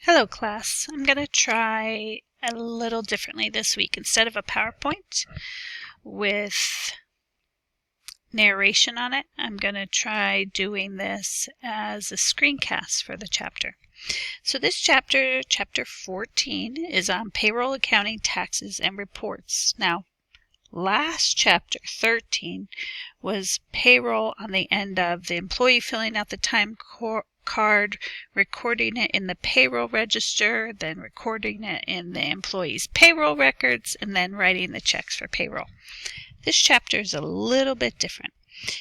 Hello class, I'm going to try a little differently this week. Instead of a PowerPoint with narration on it, I'm going to try doing this as a screencast for the chapter. So this chapter, chapter 14, is on payroll, accounting, taxes, and reports. Now, last chapter 13 was payroll on the end of the employee filling out the time card, recording it in the payroll register, then recording it in the employee's payroll records, and then writing the checks for payroll. This chapter is a little bit different.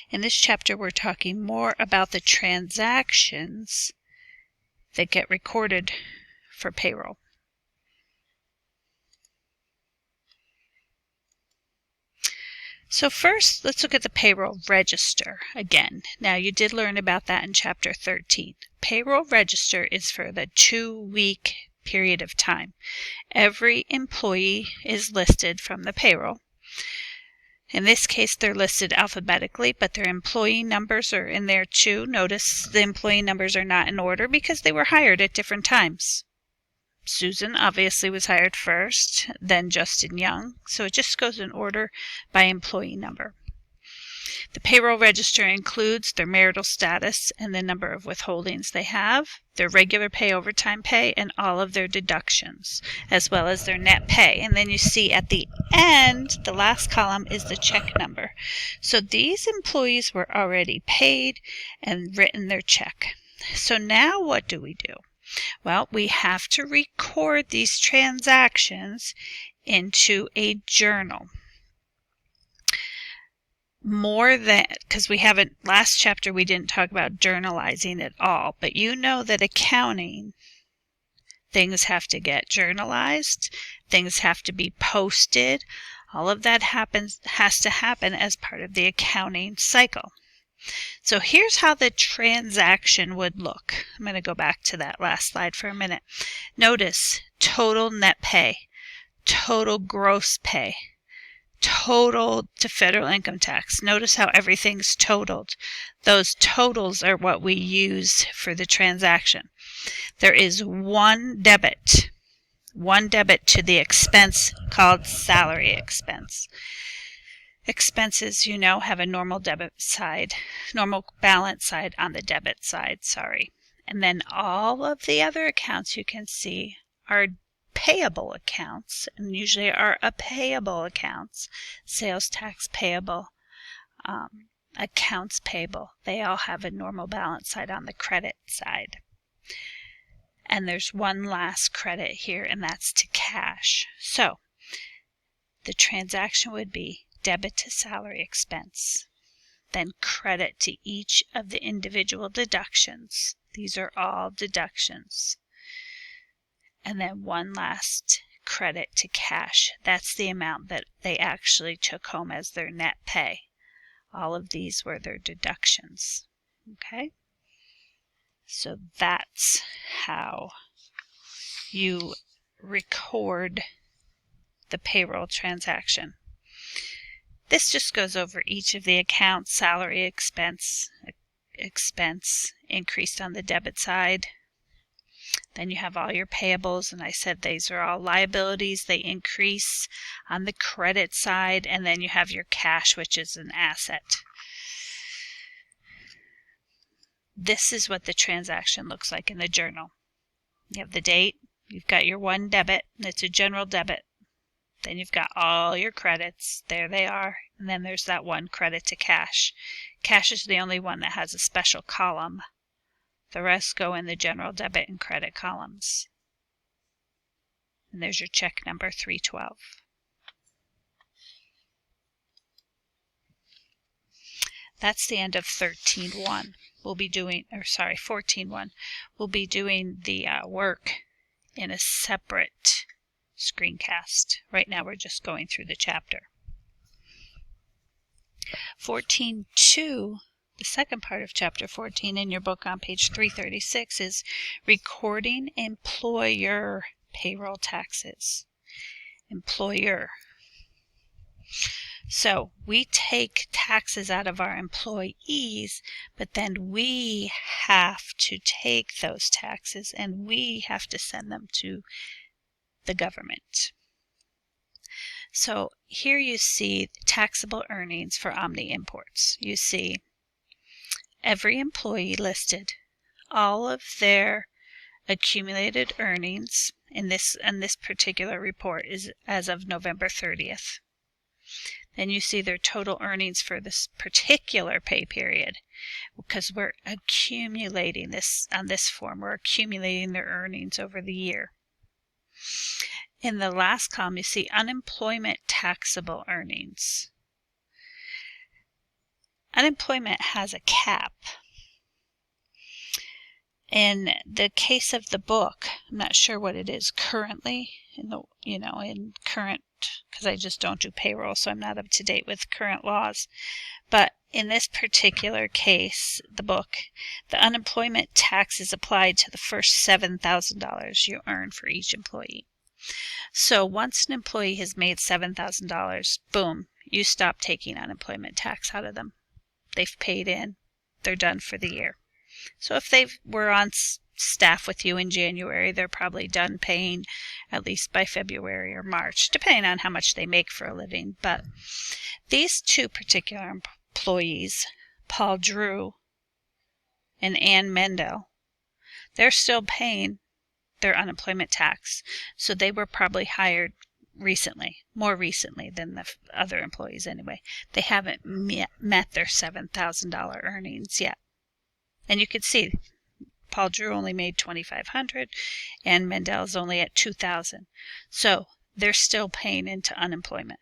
In this chapter, we're talking more about the transactions that get recorded for payroll. So first, let's look at the payroll register again. Now, you did learn about that in chapter 13. Payroll register is for the 2-week period of time. Every employee is listed from the payroll. In this case, they're listed alphabetically, but their employee numbers are in there too. Notice the employee numbers are not in order because they were hired at different times. Susan obviously was hired first, then Justin Young, so it just goes in order by employee number. The payroll register includes their marital status and the number of withholdings they have, their regular pay, overtime pay, and all of their deductions, as well as their net pay. And then you see at the end, the last column is the check number. So these employees were already paid and written their check. So now what do we do? Well, we have to record these transactions into a journal. Because last chapter we didn't talk about journalizing at all, but you know that accounting, things have to get journalized, things have to be posted. All of that has to happen as part of the accounting cycle. So here's how the transaction would look. I'm going to go back to that last slide for a minute. Notice total net pay, total gross pay, total to federal income tax. Notice how everything's totaled. Those totals are what we use for the transaction. There is one debit to the expense called salary expense. Expenses, have a normal balance side on the debit side, And then all of the other accounts you can see are payable accounts, and usually are payable accounts. Sales tax payable, accounts payable. They all have a normal balance side on the credit side. And there's one last credit here, and that's to cash. So the transaction would be debit to salary expense, then credit to each of the individual deductions. These are all deductions. And then one last credit to cash. That's the amount that they actually took home as their net pay. All of these were their deductions. Okay? So that's how you record the payroll transaction. This just goes over each of the accounts. Salary expense increased on the debit side. Then you have all your payables, and I said these are all liabilities. They increase on the credit side, and then you have your cash, which is an asset. This is what the transaction looks like in the journal. You have the date. You've got your one debit. It's a general debit. Then you've got all your credits. There they are. And then there's that one credit to cash. Cash is the only one that has a special column. The rest go in the general debit and credit columns. And there's your check number 312. That's the end of 13.1. 14.1. We'll be doing the work in a separate screencast. Right now we're just going through the chapter. 14.2, the second part of chapter 14 in your book on page 336, is recording employer payroll taxes. Employer. So we take taxes out of our employees, but then we have to take those taxes and we have to send them to the government. So here you see taxable earnings for Omni Imports. You see every employee listed, all of their accumulated earnings in this particular report is as of November 30th. Then you see their total earnings for this particular pay period, because we're accumulating this on this form. We're accumulating their earnings over the year. In the last column, you see unemployment taxable earnings. Unemployment has a cap. In the case of the book, I'm not sure what it is currently in current, because I just don't do payroll, so I'm not up to date with current laws. But in this particular case, the book, the unemployment tax is applied to the first $7,000 you earn for each employee. So once an employee has made $7,000, boom, you stop taking unemployment tax out of them. They've paid in, they're done for the year. So if they were on staff with you in January, they're probably done paying at least by February or March, depending on how much they make for a living. But these two particular employees, Paul Drew and Ann Mendel, they're still paying their unemployment tax. So they were probably hired recently, more recently than the other employees anyway. They haven't met their $7,000 earnings yet. And you can see Paul Drew only made $2,500 and Mendel's only at $2,000. So they're still paying into unemployment.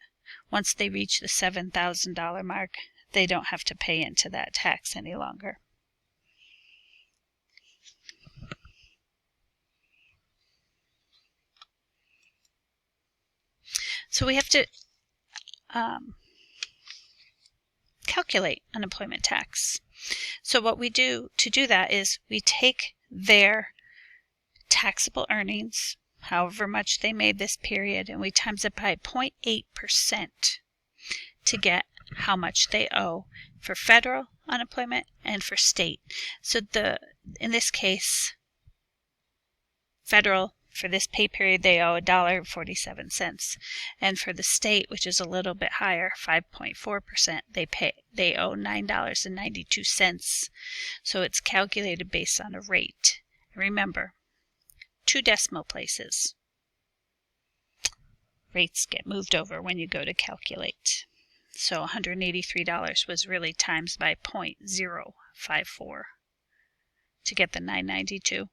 Once they reach the $7,000 mark, they don't have to pay into that tax any longer. So we have to calculate unemployment tax. So what we do to do that is we take their taxable earnings, however much they made this period, and we times it by 0.8% to get how much they owe for federal unemployment and for state. So in this case, federal, for this pay period, they owe $1.47. And for the state, which is a little bit higher, 5.4%, they owe $9.92. So it's calculated based on a rate. Remember, 2 decimal places. Rates get moved over when you go to calculate. So $183 was really times by 0.054 to get the $9.92.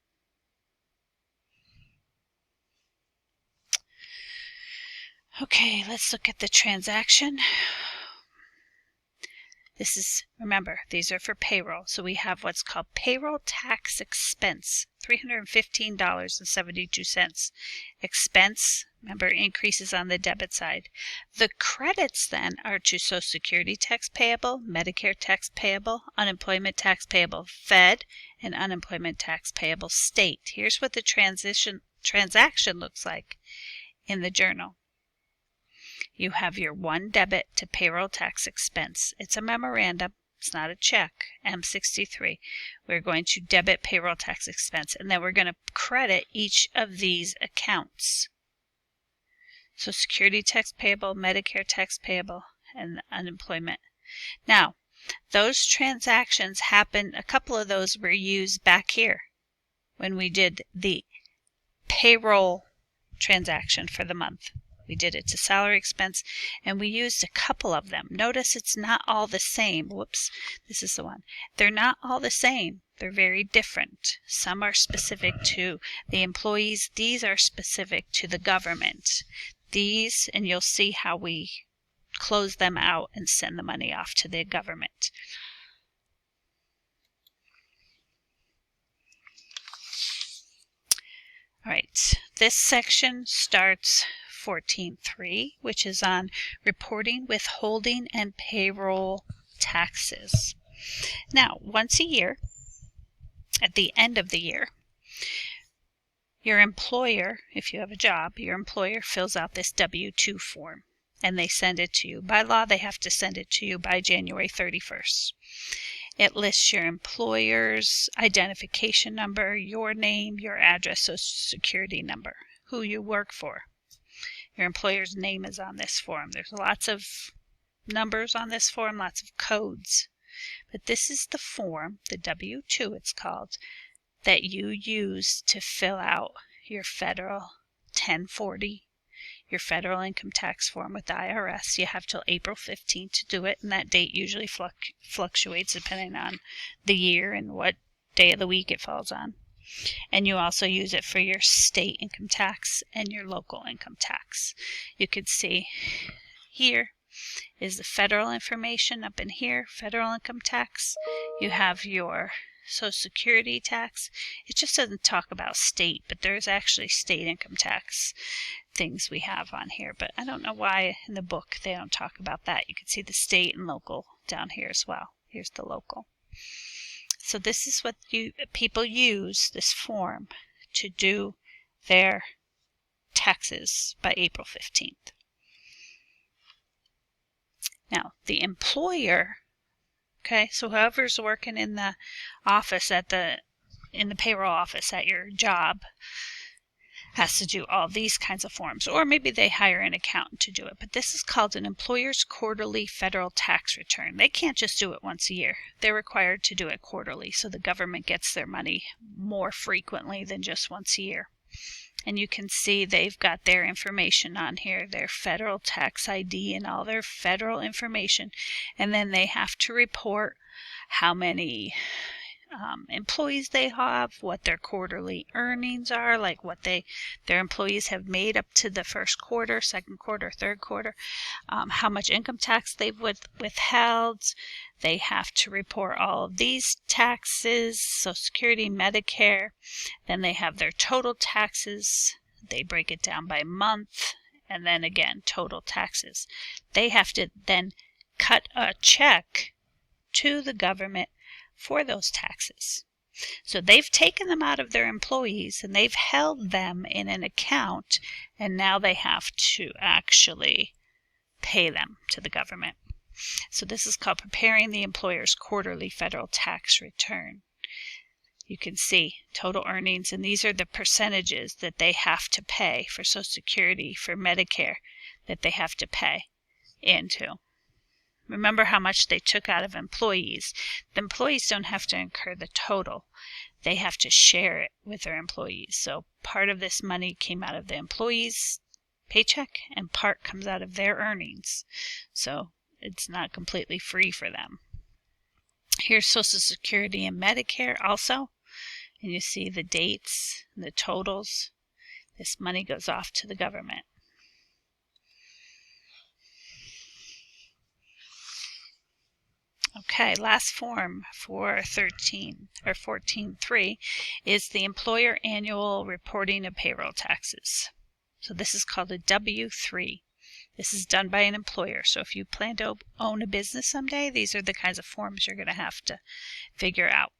Okay, let's look at the transaction. Remember, these are for payroll. So we have what's called Payroll Tax Expense, $315.72. Expense, remember, increases on the debit side. The credits then are to Social Security tax payable, Medicare tax payable, unemployment tax payable, Fed, and unemployment tax payable, state. Here's what the transaction looks like in the journal. You have your one debit to payroll tax expense. It's a memorandum. It's not a check. M63. We're going to debit payroll tax expense, and then we're going to credit each of these accounts. So Security tax payable, Medicare tax payable, and unemployment. Now, those transactions happen, a couple of those were used back here when we did the payroll transaction for the month. We did it to salary expense, and we used a couple of them. Notice it's not all the same. Whoops, this is the one. They're not all the same. They're very different. Some are specific to the employees. These are specific to the government. These, and you'll see how we close them out and send the money off to the government. All right, this section starts 14.3, which is on reporting, withholding, and payroll taxes. Now, once a year, at the end of the year, your employer, if you have a job, your employer fills out this W-2 form. and they send it to you. By law, they have to send it to you by January 31st. It lists your employer's identification number, your name, your address, social security number, who you work for. Your employer's name is on this form. There's lots of numbers on this form, lots of codes. But this is the form, the W-2 it's called, that you use to fill out your federal 1040, your federal income tax form with the IRS. You have till April 15th to do it, and that date usually fluctuates depending on the year and what day of the week it falls on. And you also use it for your state income tax and your local income tax. You could see here is the federal information up in here, federal income tax. You have your Social Security tax. It just doesn't talk about state, but there's actually state income tax things we have on here. But I don't know why in the book they don't talk about that. You can see the state and local down here as well. Here's the local. So this is what people use this form to do their taxes by April 15th. Now, the employer, okay, so whoever's working in the office in the payroll office at your job has to do all these kinds of forms, or maybe they hire an accountant to do it. But this is called an employer's quarterly federal tax return. They can't just do it once a year. They're required to do it quarterly, so the government gets their money more frequently than just once a year. And you can see they've got their information on here, their federal tax ID and all their federal information. And then they have to report how many employees they have, what their quarterly earnings are, like what their employees have made up to the first quarter, second quarter, third quarter, how much income tax they've withheld. They have to report all of these taxes, Social Security, Medicare. Then they have their total taxes. They break it down by month, and then again, total taxes. They have to then cut a check to the government for those taxes. So they've taken them out of their employees and they've held them in an account, and now they have to actually pay them to the government. So this is called preparing the employer's quarterly federal tax return. You can see total earnings, and these are the percentages that they have to pay for Social Security, for Medicare, that they have to pay into. Remember how much they took out of employees. The employees don't have to incur the total. They have to share it with their employees. So part of this money came out of the employees' paycheck and part comes out of their earnings. So it's not completely free for them. Here's Social Security and Medicare also. And you see the dates, the totals. This money goes off to the government. Okay, last form for 14.3 is the employer annual reporting of payroll taxes. So this is called a W-3. This is done by an employer. So if you plan to own a business someday, these are the kinds of forms you're going to have to figure out.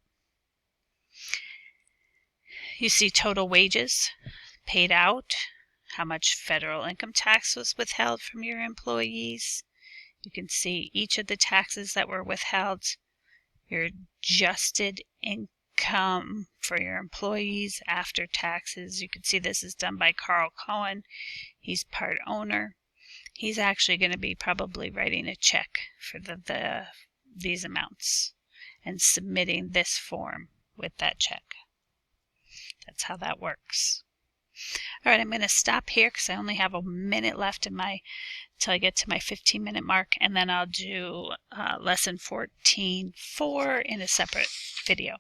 You see total wages paid out, how much federal income tax was withheld from your employees. You can see each of the taxes that were withheld, your adjusted income for your employees after taxes. You can see this is done by Carl Cohen. He's part owner. He's actually going to be probably writing a check for these amounts and submitting this form with that check. That's how that works. All right, I'm going to stop here because I only have a minute left till I get to my 15-minute mark, and then I'll do lesson 14.4 in a separate video.